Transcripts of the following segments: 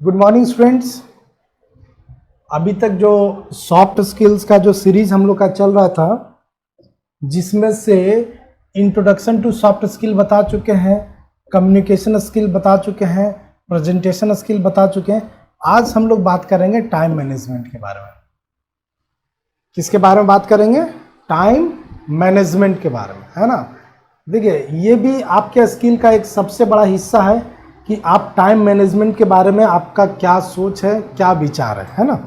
Good morning students. अभी तक जो सॉफ्ट स्किल्स का जो सीरीज हम लोग का चल रहा था, जिसमें से इंट्रोडक्शन टू सॉफ्ट स्किल बता चुके हैं, कम्युनिकेशन स्किल बता चुके हैं, प्रेजेंटेशन स्किल बता चुके हैं। आज हम लोग बात करेंगे टाइम मैनेजमेंट के बारे में। किसके बारे में बात करेंगे? टाइम मैनेजमेंट के बारे में, है ना। देखिए, ये भी आपके स्किल का एक सबसे बड़ा हिस्सा है कि आप टाइम मैनेजमेंट के बारे में आपका क्या सोच है, क्या विचार है ना।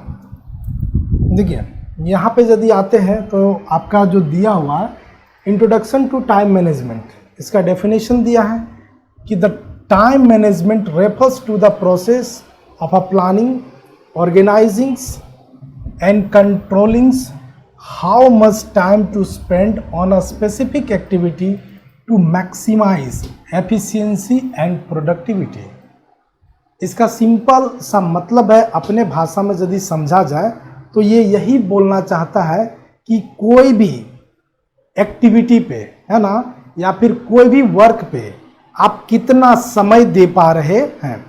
देखिए, यहाँ पे यदि आते हैं तो आपका जो दिया हुआ है इंट्रोडक्शन टू टाइम मैनेजमेंट, इसका डेफिनेशन दिया है कि the time management refers to the process of a planning, organising and controlling how much time to spend on a specific activity to maximise efficiency and productivity. इसका simple सा मतलब है, अपने भाषा में यदि समझा जाए तो ये यही बोलना चाहता है कि कोई भी एक्टिविटी पे, है ना, या फिर कोई भी वर्क पे आप कितना समय दे पा रहे हैं,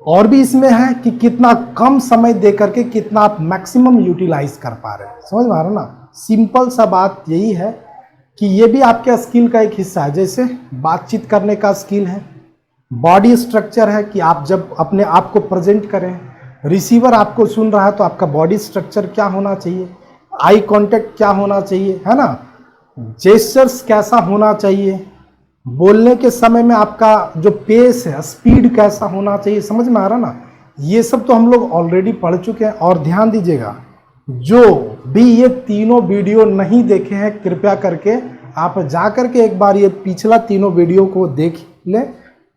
और भी इसमें है कि कितना कम समय दे करके कितना आप मैक्सिमम यूटिलाइज कर पा रहे हैं। समझ में आ रहा ना। सिंपल सा बात यही है कि ये भी आपके स्किल का एक हिस्सा है। जैसे बातचीत करने का स्किल है, बॉडी स्ट्रक्चर है कि आप जब अपने आप को प्रेजेंट करें, रिसीवर आपको सुन रहा है तो आपका बॉडी स्ट्रक्चर क्या होना चाहिए, आई कांटेक्ट क्या होना चाहिए, है ना, जेस्चर्स कैसा होना चाहिए, बोलने के समय में आपका जो पेस है, स्पीड कैसा होना चाहिए। समझ में आ रहा ना। ये सब तो हम लोग ऑलरेडी पढ़ चुके हैं। और ध्यान दीजिएगा, जो भी ये तीनों वीडियो नहीं देखे हैं, कृपया करके आप जा करके एक बार ये पिछला तीनों वीडियो को देख लें,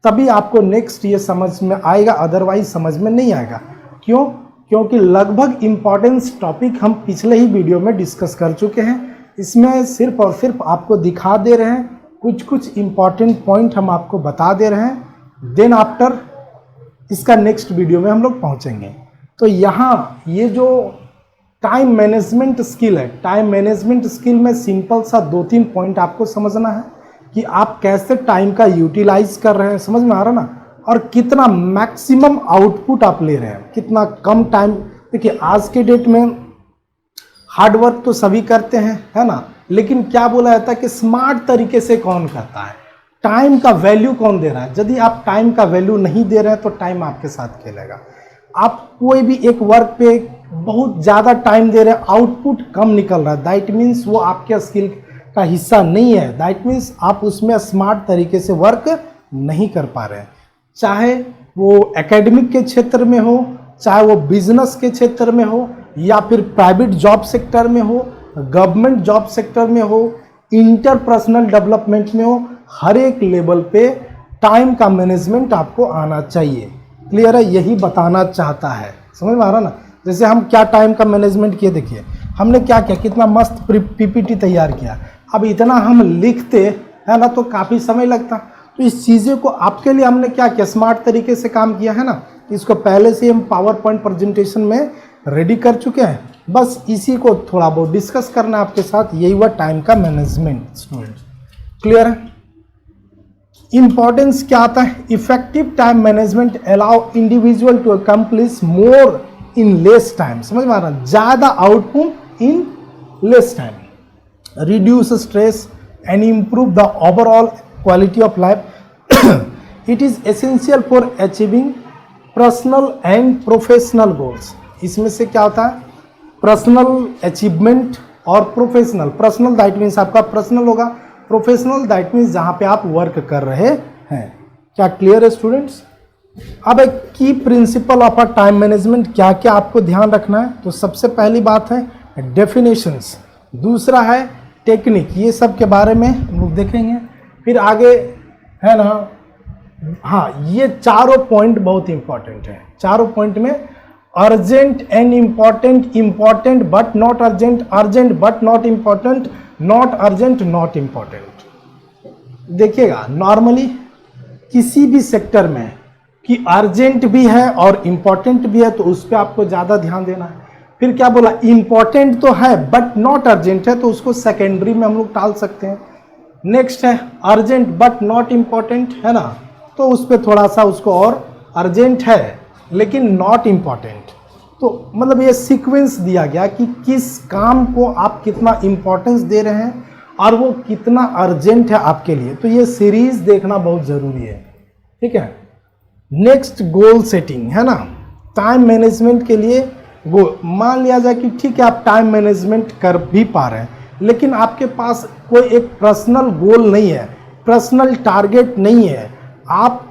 तभी आपको नेक्स्ट ये समझ में आएगा, अदरवाइज समझ में नहीं आएगा। क्यों? क्योंकि लगभग इम्पॉर्टेंस टॉपिक हम पिछले ही वीडियो में डिस्कस कर चुके हैं। इसमें सिर्फ और सिर्फ आपको दिखा दे रहे हैं, कुछ कुछ इम्पॉर्टेंट पॉइंट हम आपको बता दे रहे हैं। देन आफ्टर इसका नेक्स्ट वीडियो में हम लोग पहुंचेंगे। तो यहाँ ये जो टाइम मैनेजमेंट स्किल है, टाइम मैनेजमेंट स्किल में सिंपल सा 2-3 पॉइंट आपको समझना है कि आप कैसे टाइम का यूटिलाइज कर रहे हैं। समझ में आ रहा ना। और कितना मैक्सिमम आउटपुट आप ले रहे हैं, कितना कम टाइम। देखिए, आज के डेट में हार्ड वर्क तो सभी करते हैं, है ना, लेकिन क्या बोला जाता है कि स्मार्ट तरीके से कौन करता है, टाइम का वैल्यू कौन दे रहा है। यदि आप टाइम का वैल्यू नहीं दे रहे हैं तो टाइम आपके साथ खेलेगा। आप कोई भी एक वर्क पे बहुत ज़्यादा टाइम दे रहे हैं, आउटपुट कम निकल रहा है, दैट मीन्स वो आपके स्किल का हिस्सा नहीं है। दैट मीन्स आप उसमें स्मार्ट तरीके से वर्क नहीं कर पा रहे हैं। चाहे वो एकेडमिक के क्षेत्र में हो, चाहे वो बिजनेस के क्षेत्र में हो, या फिर प्राइवेट जॉब सेक्टर में हो, गवर्नमेंट जॉब सेक्टर में हो, इंटरपर्सनल डेवलपमेंट में हो, हर एक लेवल पे टाइम का मैनेजमेंट आपको आना चाहिए। क्लियर है? यही बताना चाहता है। समझ में आ रहा ना। जैसे हम क्या टाइम का मैनेजमेंट किए, देखिए हमने क्या किया, कितना मस्त पीपीटी तैयार किया। अब इतना हम लिखते हैं ना तो काफ़ी समय लगता। तो इस चीज़ें को आपके लिए हमने क्या किया, स्मार्ट तरीके से काम किया है ना। इसको पहले से हम पावर पॉइंट प्रेजेंटेशन में रेडी कर चुके हैं। बस इसी को थोड़ा बहुत डिस्कस करना है आपके साथ। यही हुआ टाइम का मैनेजमेंट। स्टूडेंट्स क्लियर है? इंपॉर्टेंस क्या आता है? Effective time management allow individual to accomplish more in less time. समझ में आ रहा है? ज़्यादा output in less time, reduce stress and improve the overall quality of life. It is essential for achieving personal and professional goals. इसमें से क्या होता है? पर्सनल अचीवमेंट और प्रोफेशनल। पर्सनल दैट मीन्स आपका पर्सनल होगा, प्रोफेशनल दैट मीन्स जहाँ पे आप वर्क कर रहे हैं। क्या क्लियर है स्टूडेंट्स? अब एक की principle of a time management, क्या क्या आपको ध्यान रखना है। तो सबसे पहली बात है डेफिनेशंस, दूसरा है टेक्निक, ये सब के बारे में हम लोग देखेंगे। फिर आगे, है ना, हाँ, ये चारों पॉइंट बहुत इंपॉर्टेंट है। चारों पॉइंट में urgent and important, important but not urgent, urgent but not important, not urgent not important. देखिएगा, नॉर्मली किसी भी सेक्टर में कि अर्जेंट भी है और इम्पॉर्टेंट भी है तो उस पर आपको ज़्यादा ध्यान देना है। फिर क्या बोला, इम्पॉर्टेंट तो है बट नॉट अर्जेंट है तो उसको सेकेंडरी में हम लोग टाल सकते हैं। नेक्स्ट है अर्जेंट बट नॉट इम्पॉर्टेंट, है ना, तो उस पर थोड़ा सा उसको और अर्जेंट है लेकिन नॉट इम्पॉर्टेंट। तो मतलब ये सीक्वेंस दिया गया कि किस काम को आप कितना इम्पोर्टेंस दे रहे हैं और वो कितना अर्जेंट है आपके लिए। तो ये सीरीज देखना बहुत ज़रूरी है, ठीक है। नेक्स्ट गोल सेटिंग है ना, टाइम मैनेजमेंट के लिए गोल। मान लिया जाए कि ठीक है आप टाइम मैनेजमेंट कर भी पा रहे हैं लेकिन आपके पास कोई एक पर्सनल गोल नहीं है, पर्सनल टारगेट नहीं है, आप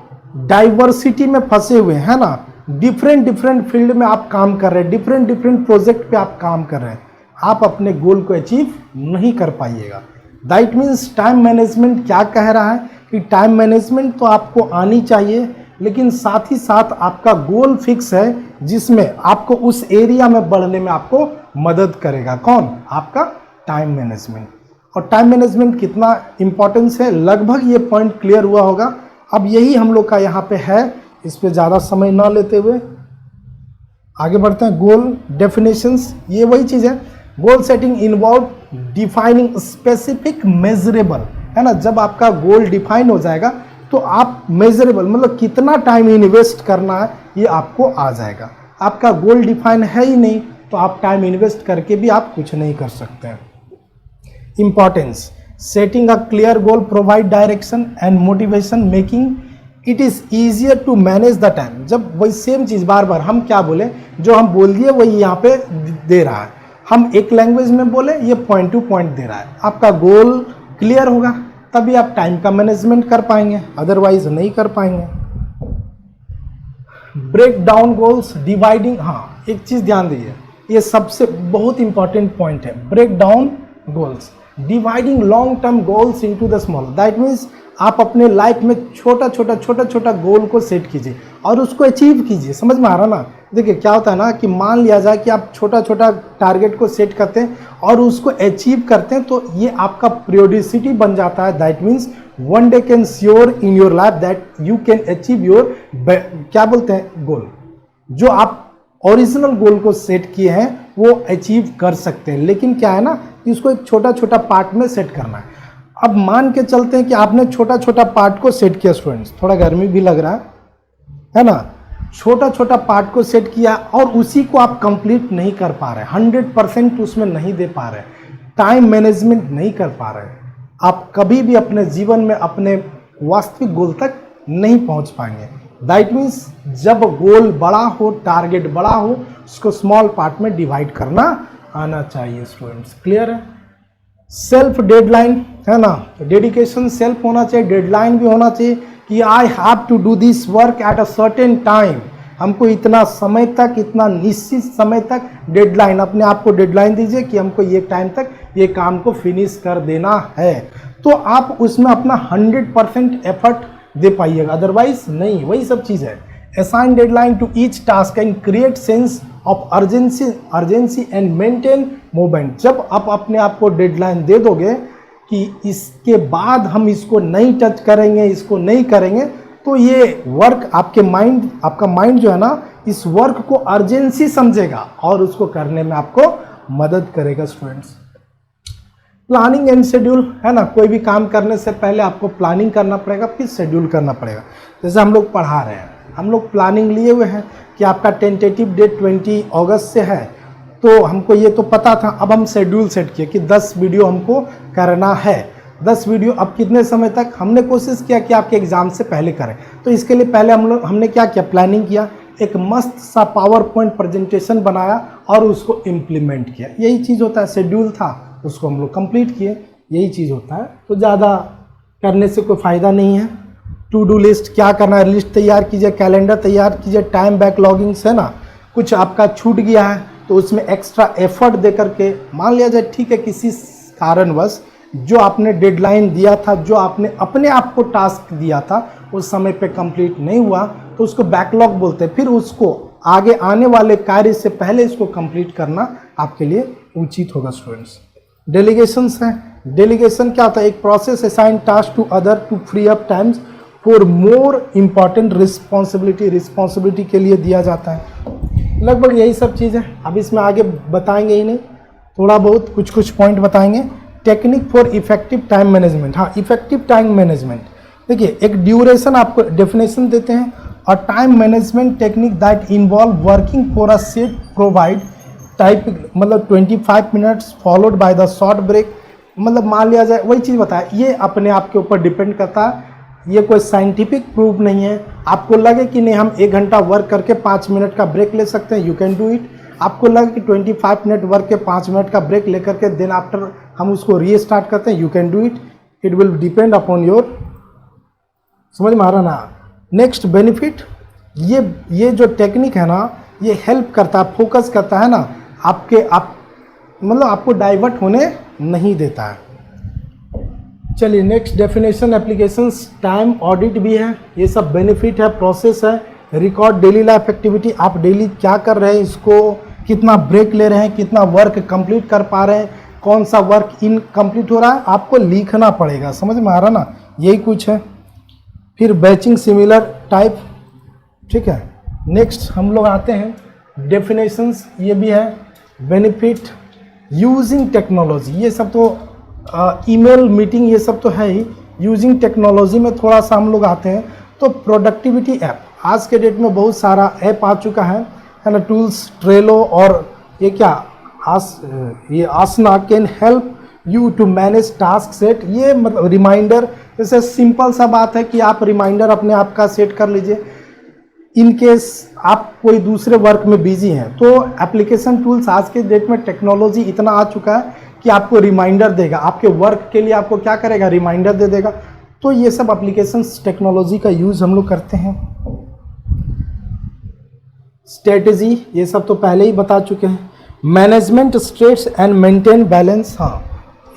डाइवर्सिटी में फंसे हुए हैं ना, डिफरेंट फील्ड में आप काम कर रहे हैं, डिफरेंट प्रोजेक्ट पे आप काम कर रहे हैं, आप अपने गोल को अचीव नहीं कर पाइएगा। दैट मीन्स टाइम मैनेजमेंट क्या कह रहा है कि टाइम मैनेजमेंट तो आपको आनी चाहिए लेकिन साथ ही साथ आपका गोल फिक्स है जिसमें आपको उस एरिया में बढ़ने में आपको मदद करेगा। कौन? आपका टाइम मैनेजमेंट। और टाइम मैनेजमेंट कितना इंपॉर्टेंस है, लगभग ये पॉइंट क्लियर हुआ होगा। अब यही हम लोग का यहाँ पे है, इस पे ज़्यादा समय ना लेते हुए आगे बढ़ते हैं। गोल डेफिनेशंस, ये वही चीज़ है। Goal setting involve defining specific measurable, है ना। जब आपका गोल डिफाइन हो जाएगा तो आप मेजरेबल मतलब कितना टाइम इन्वेस्ट करना है ये आपको आ जाएगा। आपका गोल डिफाइन है ही नहीं तो आप टाइम इन्वेस्ट करके भी आप कुछ नहीं कर सकते हैं। Importance, setting a clear goal provide direction and motivation, making it is easier to manage the time. जब वही सेम चीज़ बार बार हम क्या बोले, जो हम बोल दिए वही यहाँ पे दे रहा है। हम एक लैंग्वेज में बोले, ये पॉइंट टू पॉइंट दे रहा है। आपका गोल क्लियर होगा तभी आप टाइम का मैनेजमेंट कर पाएंगे, अदरवाइज नहीं कर पाएंगे। Break down goals, dividing. हाँ, एक चीज़ ध्यान दीजिए, ये सबसे बहुत इंपॉर्टेंट पॉइंट है। Break down goals, dividing long term goals into the small. That means आप अपने लाइफ में छोटा छोटा गोल को सेट कीजिए और उसको अचीव कीजिए। समझ में आ रहा ना? देखिए क्या होता है ना कि मान लिया जाए कि आप छोटा टारगेट को सेट करते हैं और उसको अचीव करते हैं तो ये आपका पीरियोडिसिटी बन जाता है। That means one day can sure in your life that you can achieve your क्या बोलते हैं गोल। जो आप ओरिजिनल गोल को सेट किए हैं वो अचीव कर सकते हैं, लेकिन क्या है ना कि उसको एक छोटा पार्ट में सेट करना है। अब मान के चलते हैं कि आपने छोटा पार्ट को सेट किया स्टूडेंट्स, थोड़ा गर्मी भी लग रहा है ना, छोटा पार्ट को सेट किया और उसी को आप कंप्लीट नहीं कर पा रहे, 100% उसमें नहीं दे पा रहे, टाइम मैनेजमेंट नहीं कर पा रहे, आप कभी भी अपने जीवन में अपने वास्तविक गोल तक नहीं पहुंच पाएंगे। दैट मीन्स जब गोल बड़ा हो, टारगेट बड़ा हो, उसको स्मॉल पार्ट में डिवाइड करना आना चाहिए स्टूडेंट्स। क्लियर है? सेल्फ डेडलाइन, है ना, डेडिकेशन सेल्फ होना चाहिए, डेडलाइन भी होना चाहिए कि I have to do this work at a certain time. हमको इतना समय तक, इतना निश्चित समय तक डेडलाइन, अपने आप को डेडलाइन दीजिए कि हमको ये टाइम तक ये काम को फिनिश कर देना है, तो आप उसमें अपना 100% एफर्ट दे पाइएगा, अदरवाइज नहीं। वही सब चीज़ है। Assign deadline to each task and create sense of urgency and maintain movement. जब आप अपने आप को डेडलाइन दे दोगे कि इसके बाद हम इसको नहीं टच करेंगे, इसको नहीं करेंगे, तो ये वर्क आपका माइंड जो है ना, इस वर्क को अर्जेंसी समझेगा और उसको करने में आपको मदद करेगा स्टूडेंट्स। प्लानिंग एंड शेड्यूल, है ना, कोई भी काम करने से पहले आपको प्लानिंग करना पड़ेगा, फिर शेड्यूल करना पड़ेगा। जैसे हम लोग पढ़ा रहे हैं, हम लोग प्लानिंग लिए हुए हैं कि आपका टेंटेटिव डेट 20 अगस्त से है, तो हमको ये तो पता था। अब हम शेड्यूल सेट किए कि 10 वीडियो हमको करना है। 10 वीडियो अब कितने समय तक, हमने कोशिश किया कि आपके एग्जाम से पहले करें, तो इसके लिए पहले हमने क्या किया, प्लानिंग किया, एक मस्त सा पावर पॉइंट प्रेजेंटेशन बनाया और उसको इम्प्लीमेंट किया। यही चीज़ होता है, शेड्यूल था उसको हम लोग कंप्लीट किए, यही चीज़ होता है। तो ज़्यादा करने से कोई फ़ायदा नहीं है। टू डू लिस्ट क्या करना है, लिस्ट तैयार कीजिए, कैलेंडर तैयार कीजिए, टाइम बैकलॉगिंग्स है ना, कुछ आपका छूट गया है तो उसमें एक्स्ट्रा एफर्ट दे करके, मान लिया जाए ठीक है किसी कारणवश जो आपने डेडलाइन दिया था, जो आपने अपने आप को टास्क दिया था, उस समय पे कंप्लीट नहीं हुआ तो उसको बैकलॉग बोलते हैं। फिर उसको आगे आने वाले कार्य से पहले इसको कंप्लीट करना आपके लिए उचित होगा स्टूडेंट्स। डेलीगेशंस हैं। डेलीगेशन क्या होता है, एक process assign task to other to free up times for more important responsibility के लिए दिया जाता है। लगभग यही सब चीज़ है। अब इसमें आगे बताएंगे ही नहीं, थोड़ा बहुत कुछ पॉइंट बताएंगे। Technique for effective time management. हाँ, इफेक्टिव टाइम मैनेजमेंट देखिए एक ड्यूरेशन आपको डेफिनेशन देते हैं, और time management technique that involve working for a set provide type, मतलब 25 minutes followed by the short break. मतलब मान लिया जाए वही चीज़ बताया, ये अपने आप के ऊपर डिपेंड करता है, ये कोई साइंटिफिक प्रूफ नहीं है। आपको लगे कि नहीं हम 1 घंटा वर्क करके 5 मिनट का ब्रेक ले सकते हैं, यू कैन डू इट। आपको लगे कि 25 मिनट वर्क के 5 मिनट का ब्रेक लेकर के देन आफ्टर हम उसको रीस्टार्ट करते हैं, you can do it. It will depend upon your, समझ में आ रहा ना। नेक्स्ट बेनिफिट, ये जो टेक्निक है ना, ये हेल्प करता है, फोकस करता है ना मतलब आपको डाइवर्ट होने नहीं देता है। चलिए next definition, applications, time audit भी है, ये सब बेनिफिट है, प्रोसेस है। रिकॉर्ड डेली लाइफ एक्टिविटी, आप डेली क्या कर रहे हैं, इसको कितना ब्रेक ले रहे हैं, कितना वर्क कंप्लीट कर पा रहे हैं, कौन सा वर्क इनकम्प्लीट हो रहा है, आपको लिखना पड़ेगा, समझ में आ रहा ना, यही कुछ है। फिर बैचिंग सिमिलर टाइप, ठीक है। नेक्स्ट हम लोग आते हैं डेफिनेशंस, ये भी है। बेनिफिट यूजिंग टेक्नोलॉजी, ये सब तो ईमेल मीटिंग ये सब तो है ही। यूजिंग टेक्नोलॉजी में थोड़ा सा हम लोग आते हैं तो प्रोडक्टिविटी ऐप, आज के डेट में बहुत सारा ऐप आ चुका है ना, टूल्स, ट्रेलो और ये क्या ये आसना can help you to manage task set. ये मतलब रिमाइंडर, जैसे सिंपल सा बात है कि आप रिमाइंडर अपने आप का सेट कर लीजिए इन केस आप कोई दूसरे वर्क में बिजी हैं। तो एप्लीकेशन टूल्स आज के डेट में टेक्नोलॉजी इतना आ चुका है कि आपको रिमाइंडर देगा, आपके वर्क के लिए आपको क्या करेगा, रिमाइंडर दे देगा। तो ये सब एप्लीकेशंस टेक्नोलॉजी का यूज़ हम लोग करते हैं। स्ट्रेटजी, ये सब तो पहले ही बता चुके हैं। Management stress and maintain balance, हाँ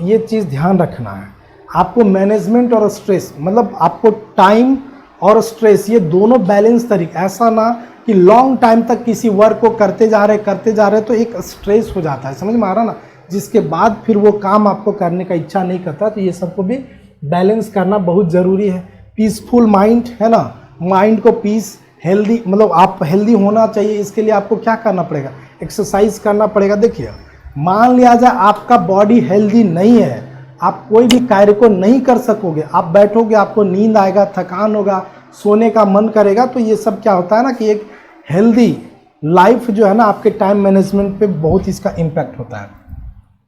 ये चीज़ ध्यान रखना है आपको। मैनेजमेंट और स्ट्रेस, मतलब आपको टाइम और स्ट्रेस ये दोनों बैलेंस तरीका, ऐसा ना कि लॉन्ग टाइम तक किसी वर्क को करते जा रहे तो एक स्ट्रेस हो जाता है, समझ में आ रहा ना, जिसके बाद फिर वो काम आपको करने का इच्छा नहीं करता। तो ये सबको भी बैलेंस करना बहुत ज़रूरी है। पीसफुल माइंड है ना, माइंड को पीस, हेल्दी, मतलब आप हेल्दी होना चाहिए, इसके लिए आपको क्या करना पड़ेगा, एक्सरसाइज करना पड़ेगा। देखिए मान लिया जाए आपका बॉडी हेल्दी नहीं है, आप कोई भी कार्य को नहीं कर सकोगे, आप बैठोगे आपको नींद आएगा, थकान होगा, सोने का मन करेगा। तो ये सब क्या होता है ना कि एक हेल्दी लाइफ जो है ना, आपके टाइम मैनेजमेंट पे बहुत इसका इम्पैक्ट होता है।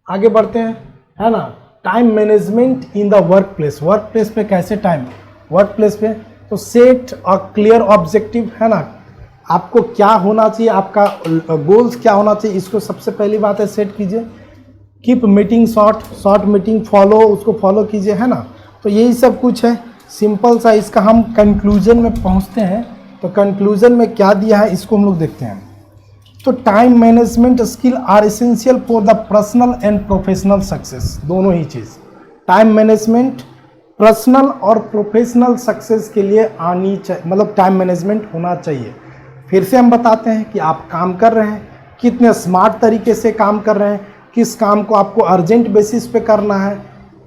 आगे बढ़ते हैं, है ना। Time management in the work place, work place पे कैसे टाइम, वर्क प्लेस पे तो सेट अ क्लियर ऑब्जेक्टिव, है ना, आपको क्या होना चाहिए, आपका गोल्स क्या होना चाहिए, इसको सबसे पहली बात है सेट कीजिए। Keep meeting short meeting follow, उसको फॉलो कीजिए, है ना। तो यही सब कुछ है सिंपल सा। इसका हम कंक्लूजन में पहुंचते हैं, तो कंक्लूजन में क्या दिया है इसको हम लोग देखते हैं। तो time management skill are essential for the personal and professional success, दोनों ही चीज़, टाइम मैनेजमेंट पर्सनल और प्रोफेशनल सक्सेस के लिए आनी चाहिए, मतलब टाइम मैनेजमेंट होना चाहिए। फिर से हम बताते हैं कि आप काम कर रहे हैं, कितने स्मार्ट तरीके से काम कर रहे हैं, किस काम को आपको अर्जेंट बेसिस पे करना है,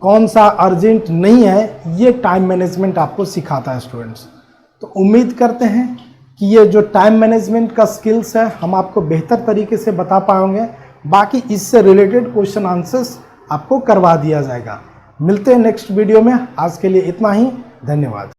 कौन सा अर्जेंट नहीं है, ये टाइम मैनेजमेंट आपको सिखाता है स्टूडेंट्स। तो उम्मीद करते हैं कि ये जो टाइम मैनेजमेंट का स्किल्स है हम आपको बेहतर तरीके से बता पाएंगे। बाकी इससे रिलेटेड क्वेश्चन आंसर्स आपको करवा दिया जाएगा। मिलते हैं नेक्स्ट वीडियो में, आज के लिए इतना ही, धन्यवाद।